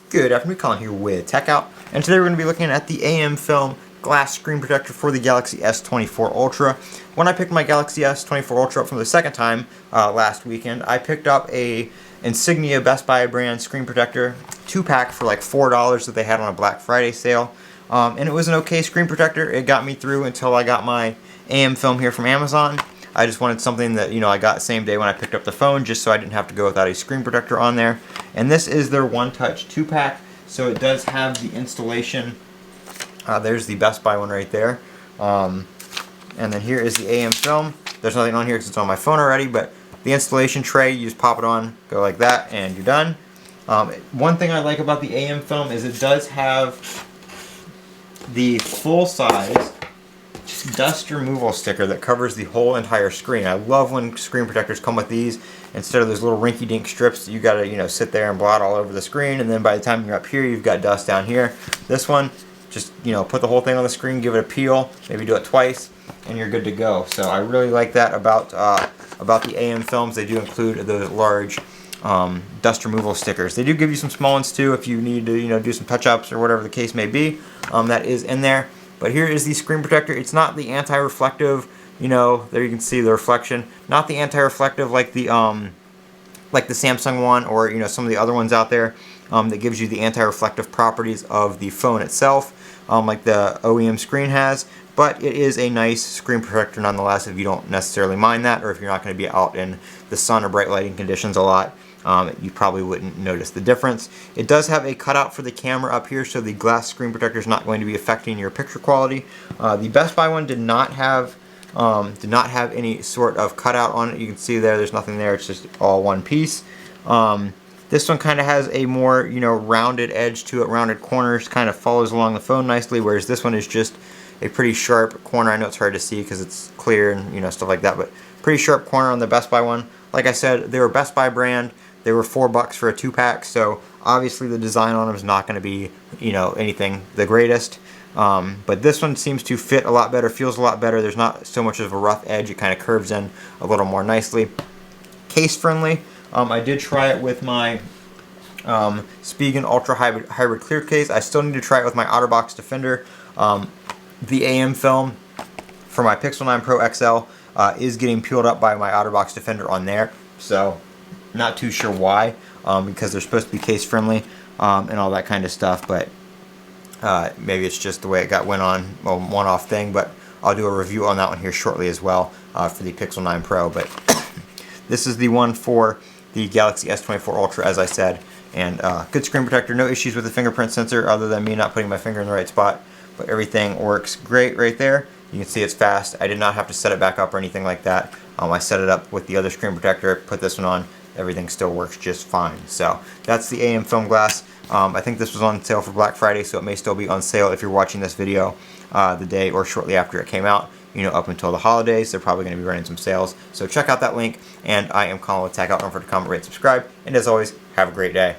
Good afternoon, Colin here with Techout, and today we're going to be looking at the amFilm glass screen protector for the Galaxy S24 Ultra. When I picked my Galaxy S24 Ultra up for the second time last weekend, I picked up a Insignia Best Buy brand screen protector 2-pack for like $4 that they had on a Black Friday sale. And it was an okay screen protector. It got me through until I got my amFilm here from Amazon. I just wanted something that, I got the same day when I picked up the phone, just so I didn't have to go without a screen protector on there. And this is their Onetouch 2-pack, so it does have the installation. There's the Best Buy one right there. And then here is the amFilm. There's nothing on here because it's on my phone already, but the installation tray, you just pop it on, go like that, and you're done. One thing I like about the amFilm is it does have the full-size dust removal sticker that covers the whole entire screen. I love when screen protectors come with these instead of those little rinky-dink strips that you gotta sit there and blot all over the screen, and then by the time you're up here you've got dust down here. This one, just put the whole thing on the screen, give it a peel, maybe do it twice, and you're good to go. So I really like that about the amFilms. They do include the large dust removal stickers. They do give you some small ones too if you need to do some touch-ups or whatever the case may be. That is in there. But here is the screen protector. It's not the anti-reflective, there you can see the reflection. Not the anti-reflective like the Samsung one or some of the other ones out there that gives you the anti-reflective properties of the phone itself, like the OEM screen has. But it is a nice screen protector nonetheless if you don't necessarily mind that, or if you're not going to be out in the sun or bright lighting conditions a lot. You probably wouldn't notice the difference. It does have a cutout for the camera up here, so the glass screen protector is not going to be affecting your picture quality. The Best Buy one did not have any sort of cutout on it. You can see there's nothing there. It's just all one piece. This one kind of has a more rounded edge to it, rounded corners, kind of follows along the phone nicely, whereas this one is just a pretty sharp corner. I know it's hard to see because it's clear and stuff like that, but pretty sharp corner on the Best Buy one. Like I said, they were Best Buy brand. They were $4 for a 2-pack, so obviously the design on them is not going to be, anything the greatest. But this one seems to fit a lot better, feels a lot better. There's not so much of a rough edge. It kind of curves in a little more nicely. Case friendly. I did try it with my Spigen Ultra Hybrid Clear case. I still need to try it with my OtterBox Defender. The amFilm for my Pixel 9 Pro XL is getting peeled up by my OtterBox Defender on there, so not too sure why, because they're supposed to be case friendly and all that kind of stuff, but maybe it's just the way it went on, a one-off thing. But I'll do a review on that one here shortly as well for the Pixel 9 Pro. But this is the one for the Galaxy S24 Ultra, as I said, and good screen protector. No issues with the fingerprint sensor other than me not putting my finger in the right spot, but everything works great right there. You can see it's fast. I did not have to set it back up or anything like that. I set it up with the other screen protector, put this one on, everything still works just fine. So that's the amFilm glass. I think this was on sale for Black Friday, so it may still be on sale if you're watching this video the day or shortly after it came out. Up until the holidays, they're probably going to be running some sales. So check out that link, and I am Colin with Techout. Don't forget to comment, rate, subscribe, and as always, have a great day.